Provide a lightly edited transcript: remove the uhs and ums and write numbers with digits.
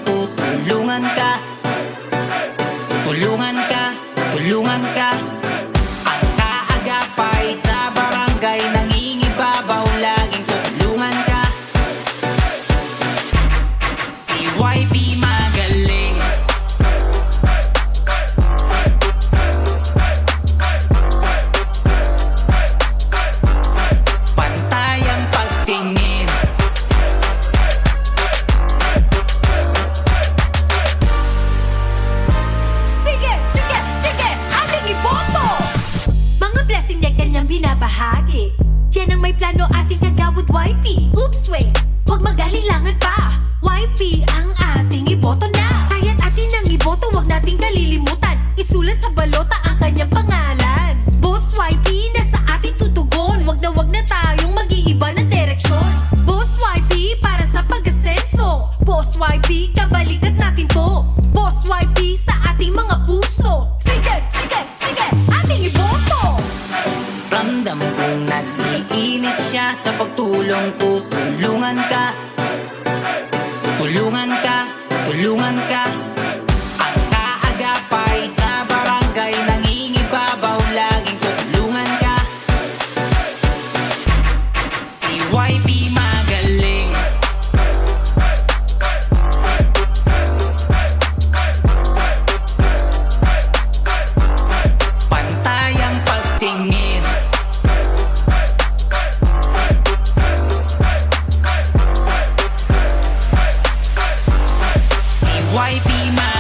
tutulungan ka. Tulungan ka, tulungan ka. Ang kaagapay sa barangay nangingibabaw, laging tulungan ka. Si YP magaling. Pantay ang pagtingin. Sige, sige, sige, ating iboto! Mga blessing niya kanyang binabahagi. Yan ang may plano ating kagawad YP. Oops, wait, huwag mag-alilangan pa. YP ang ating iboto na. Kaya't atin ang iboto, huwag nating kalilimutan. Isulat sa balota ang kanyang pangalan. Boss YP, nasa ating tutugon. Huwag na tayong mag-iiba ng direksyon. Boss YP, para sa pag-asenso. Boss YP, kabalikat natin to. Boss YP, sa ating mga puso. Sige, sige, sige, ating iboto! Ramdam kong nag-iinit siya sa pagtulong. Tutulungan ka. Tulungan ka, tulungan ka. Ang kaagapay sa barangay nangingibabaw, laging tulungan ka. Si YP magaling. Pantay ang pagtingin. Si YP magaling.